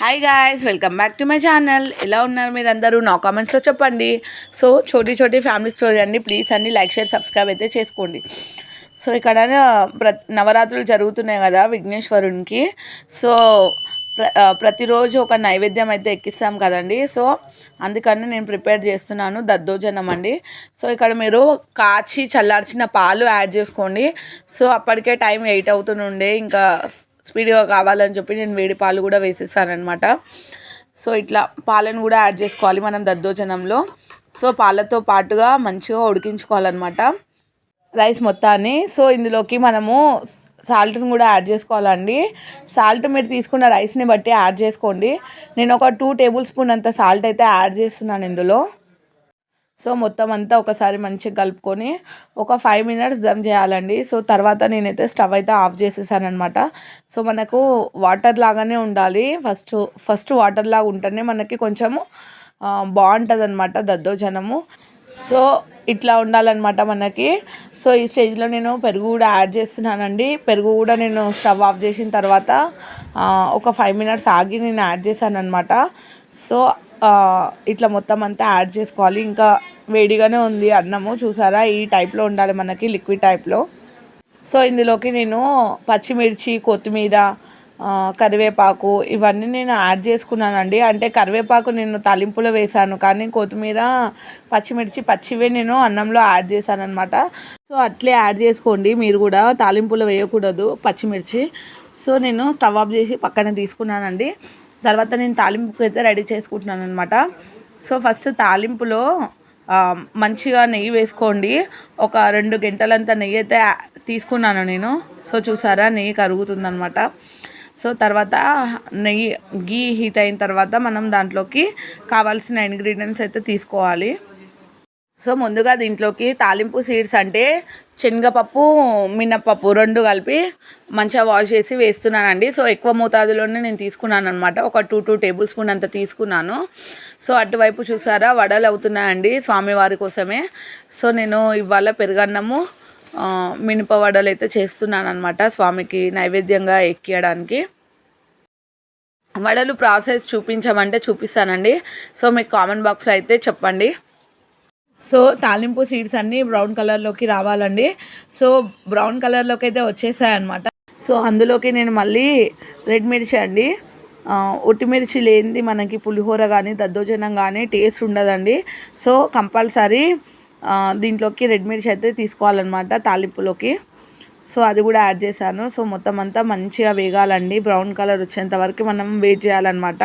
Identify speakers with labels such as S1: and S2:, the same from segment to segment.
S1: Hi guys, welcome back to my channel. ఎలా ఉన్నారు మీరు అందరూ? నా కామెంట్స్లో చెప్పండి. సో చోటీ ఫ్యామిలీ స్టోరీ అండి. ప్లీజ్ అన్ని లైక్ షేర్ సబ్స్క్రైబ్ అయితే చేసుకోండి. సో ఇక్కడ నవరాత్రులు జరుగుతున్నాయి కదా విఘ్నేశ్వరునికి. సో ప్రతిరోజు ఒక నైవేద్యం అయితే ఎక్కిస్తాం కదండి. సో అందుకని నేను ప్రిపేర్ చేస్తున్నాను దద్దోజనం అండి. సో ఇక్కడ మీరు కాచి చల్లార్చిన పాలు యాడ్ చేసుకోండి. సో అప్పటికే టైం 8 అవుతుండే, ఇంకా స్పీడ్గా కావాలని చెప్పి నేను వేడి పాలు కూడా వేసేసానమాట. సో ఇట్లా పాలను కూడా యాడ్ చేసుకోవాలి మనం దద్దోజనంలో. సో పాలతో పాటుగా మంచిగా ఉడికించుకోవాలన్నమాట రైస్ మొత్తాన్ని. సో ఇందులోకి మనము సాల్ట్ని కూడా యాడ్ చేసుకోవాలండి. సాల్ట్ మీరు తీసుకున్న రైస్ని బట్టి యాడ్ చేసుకోండి. నేను ఒక 2 టేబుల్ స్పూన్ అంత సాల్ట్ అయితే యాడ్ చేస్తున్నాను ఇందులో. సో మొత్తం అంతా ఒకసారి మంచిగా కలుపుకొని ఒక 5 మినిట్స్ దమ్ చేయాలండి. సో తర్వాత నేనైతే స్టవ్ అయితే ఆఫ్ చేసేసాను అనమాట. సో మనకు వాటర్ లాగానే ఉండాలి. ఫస్ట్ వాటర్ లాగా ఉంటేనే మనకి కొంచెము బాగుంటుంది అనమాట దద్దోజనము. సో ఇట్లా ఉండాలన్నమాట మనకి. సో ఈ స్టేజ్లో నేను పెరుగు కూడా యాడ్ చేస్తున్నానండి. పెరుగు కూడా నేను స్టవ్ ఆఫ్ చేసిన తర్వాత ఒక 5 మినిట్స్ ఆగి నేను యాడ్ చేశాను అనమాట. సో ఇట్లా మొత్తం అంతా యాడ్ చేసుకోవాలి. ఇంకా వేడిగానే ఉంది అన్నము, చూసారా? ఈ టైప్లో ఉండాలి మనకి, లిక్విడ్ టైప్లో. సో ఇందులోకి నేను పచ్చిమిర్చి, కొత్తిమీర, కరివేపాకు ఇవన్నీ నేను యాడ్ చేసుకున్నానండి. అంటే కరివేపాకు నేను తాలింపులో వేసాను, కానీ కొత్తిమీర, పచ్చిమిర్చి పచ్చివే నేను అన్నంలో యాడ్ చేశాను అనమాట. సో అట్లే యాడ్ చేసుకోండి మీరు కూడా, తాలింపులో వేయకూడదు పచ్చిమిర్చి. సో నేను స్టవ్ ఆఫ్ చేసి పక్కన తీసుకున్నానండి. తర్వాత నేను తాలింపుకి అయితే రెడీ చేసుకుంటున్నాను అనమాట. సో ఫస్ట్ తాలింపులో మంచిగా నెయ్యి వేసుకోండి. ఒక 2 గంటలంత నెయ్యి అయితే తీసుకున్నాను నేను. సో చూసారా, నెయ్యి కరుగుతుందనమాట. సో తర్వాత గీ హీట్ అయిన తర్వాత మనం దాంట్లోకి కావాల్సిన ఇంగ్రీడియంట్స్ అయితే తీసుకోవాలి. సో ముందుగా దీంట్లోకి తాలింపు సీడ్స్ అంటే శనగపప్పు, మినప్పప్పు 2 కలిపి మంచిగా వాష్ చేసి వేస్తున్నానండి. సో ఎక్కువ మోతాదులోనే నేను తీసుకున్నాను అనమాట. ఒక 2 టేబుల్ స్పూన్ అంత తీసుకున్నాను. సో అటువైపు చూసారా, వడలు అవుతున్నాయండి స్వామివారి కోసమే. సో నేను ఇవాళ పెరుగన్నము, మినప వడలు అయితే చేస్తున్నాను అనమాట స్వామికి నైవేద్యంగా ఎక్కియడానికి. వడలు ప్రాసెస్ చూపించమంటే చూపిస్తానండి. సో మీకు కామెంట్ బాక్స్లో అయితే చెప్పండి. సో తాలింపు సీడ్స్ అన్నీ బ్రౌన్ కలర్లోకి రావాలండి. సో బ్రౌన్ కలర్లోకి అయితే వచ్చేసాయి అనమాట. సో అందులోకి నేను మళ్ళీ రెడ్ మిర్చి అండి, ఒట్టి మిర్చి లేనిది మనకి పులిహోర కానీ దద్దోజనం కానీ టేస్ట్ ఉండదండి. సో కంపల్సరీ దీంట్లోకి రెడ్ మిర్చి అయితే తీసుకోవాలన్నమాట తాలింపులోకి. సో అది కూడా యాడ్ చేశాను. సో మొత్తం అంతా మంచిగా వేగాలండి, బ్రౌన్ కలర్ వచ్చేంత వరకు మనం వెయిట్ చేయాలన్నమాట.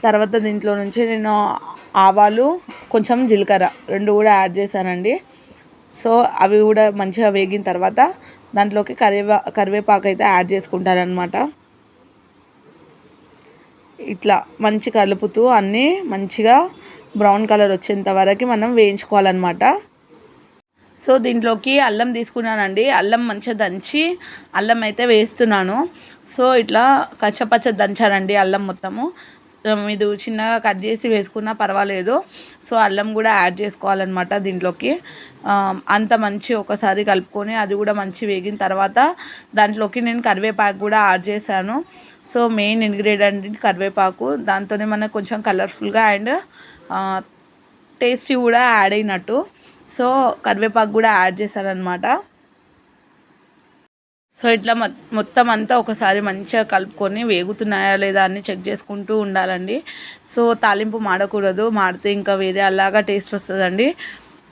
S1: తర్వాత దీంట్లో నుంచి నేను ఆవాలు, కొంచెం జీలకర్ర 2 కూడా యాడ్ చేశానండి. సో అవి కూడా మంచిగా వేగిన తర్వాత దాంట్లోకి కరివేపాకు అయితే యాడ్ చేసుకుంటారనమాట. ఇట్లా మంచి కలుపుతూ అన్నీ మంచిగా బ్రౌన్ కలర్ వచ్చేంత వరకు మనం వేయించుకోవాలన్నమాట. సో దీంట్లోకి అల్లం తీసుకున్నానండి. అల్లం మంచిగా దంచి అల్లం అయితే వేస్తున్నాను. సో ఇట్లా కచ్చపచ్చ దంచానండి అల్లం మొత్తము. మీరు చిన్నగా కట్ చేసి వేసుకున్నా పర్వాలేదు. సో అల్లం కూడా యాడ్ చేసుకోవాలన్నమాట దీంట్లోకి. అంత మంచి ఒకసారి కలుపుకొని అది కూడా మంచి వేగిన తర్వాత దాంట్లోకి నేను కరివేపాకు కూడా యాడ్ చేశాను. సో మెయిన్ ఇంగ్రీడియంట్ కరివేపాకు, దాంతోనే మనకు కొంచెం కలర్ఫుల్గా అండ్ టేస్టీ కూడా యాడ్ అయినట్టు. సో కరివేపాకు కూడా యాడ్ చేశాను అనమాట. సో ఇట్లా మొత్తం అంతా ఒకసారి మంచిగా కలుపుకొని వేగుతున్నాయా లేదా అని చెక్ చేసుకుంటూ ఉండాలండి. సో తాలింపు మాడకూడదు, మాడితే ఇంకా వేరే అలాగా టేస్ట్ వస్తుందండి.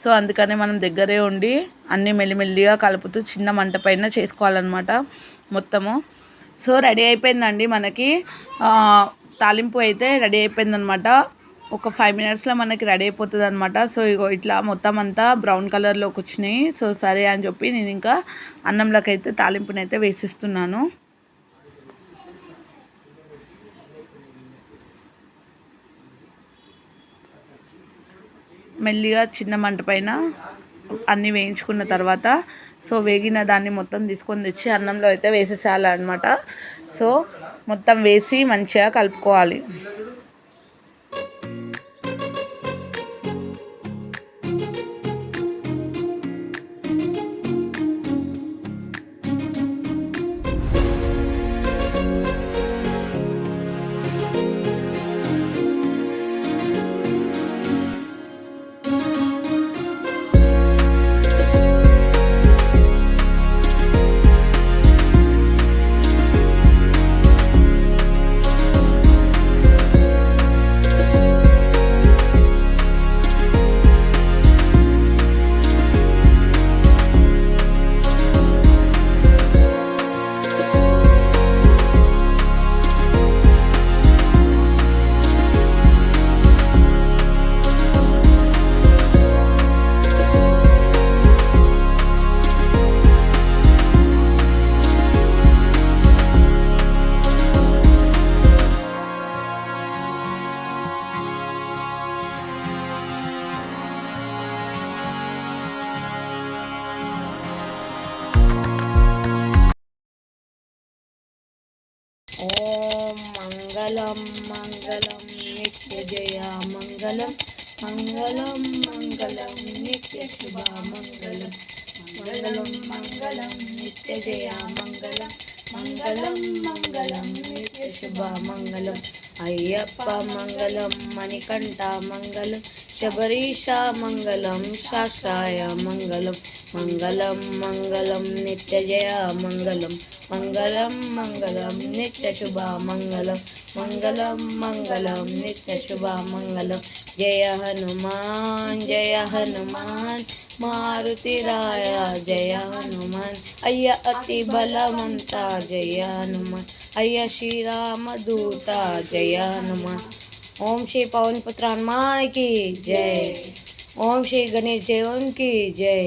S1: సో అందుకనే మనం దగ్గరే ఉండి అన్నీ మెల్లిమెల్లిగా కలుపుతూ చిన్న మంట పైన చేసుకోవాలన్నమాట మొత్తము. సో రెడీ అయిపోయిందండి మనకి తాలింపు అయితే రెడీ అయిపోయిందనమాట. ఒక 5 మినిట్స్లో మనకి రెడీ అయిపోతుంది అనమాట. సో ఇగో ఇట్లా మొత్తం అంతా బ్రౌన్ కలర్లోకి వచ్చినాయి. సో సరే అని చెప్పి నేను ఇంకా అన్నంలోకి అయితే తాలింపునైతే వేసిస్తున్నాను. మెల్లిగా చిన్న మంట పైన అన్నీ వేయించుకున్న తర్వాత సో వేగిన దాన్ని మొత్తం తీసుకొని తెచ్చి అన్నంలో అయితే వేసేసేయాలన్నమాట. సో మొత్తం వేసి మంచిగా కలుపుకోవాలి. ఓం మంగళం మంగళం నిత్య జయ మంగళం మంగళం మంగళం నిత్య శుభ మంగళం మంగళం మంగళం నిత్య జయ మంగళం మంగళం మంగళం నిత్య శుభ మంగళం అయ్యప్ప మంగళం మణికంఠ మంగళం శబరీష మంగళం శాస్త్రాయ మంగళం మంగళం మంగళం నిత్య జయ మంగళం మంగళం మంగళం నిత్య శుభ మంగళం మంగళం మంగళం నిత్య శుభ మంగళం జయ హనుమాన్ మారుతిరాయ జయ హనుమాన్ అయ్య అతి బలవంత జయ హనుమాన్ అయ్య శ్రీరామదూత జయ హనుమాన్ ఓం శ్రీ పవన్ పుత్ర హనుమానికి జై ఓం శ్రీ గణేష్ దేవునికి జై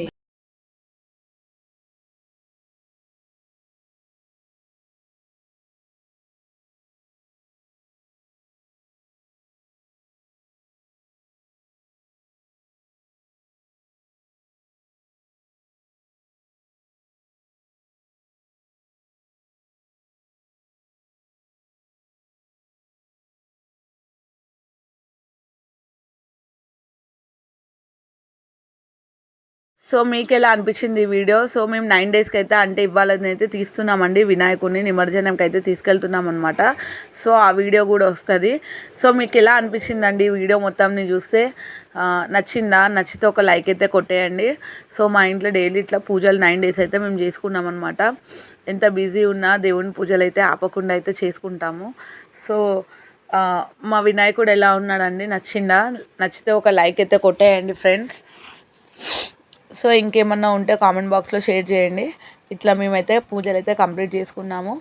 S1: సో మీకు ఎలా అనిపించింది ఈ వీడియో? సో మేము 9 డేస్కి అయితే అంటే ఇవ్వాలని అయితే తీస్తున్నామండి, వినాయకుడిని నిమజ్జనంకి అయితే తీసుకెళ్తున్నాం అనమాట. సో ఆ వీడియో కూడా వస్తుంది. సో మీకు ఎలా అనిపించిందండి ఈ వీడియో మొత్తంని చూస్తే? నచ్చిందా? నచ్చితే ఒక లైక్ అయితే కొట్టేయండి. సో మా ఇంట్లో డైలీ ఇట్లా పూజలు 9 డేస్ అయితే మేము చేసుకున్నాం అనమాట. ఎంత బిజీ ఉన్నా దేవుని పూజలు అయితే ఆపకుండా అయితే చేసుకుంటాము. సో మా వినాయకుడు ఎలా ఉన్నాడండి? నచ్చిందా? నచ్చితే ఒక లైక్ అయితే కొట్టేయండి ఫ్రెండ్స్. సో ఇంకేమన్నా ఉంటే కామెంట్ బాక్స్లో షేర్ చేయండి. ఇట్లా మేమైతే పూజలు అయితే కంప్లీట్ చేసుకున్నాము.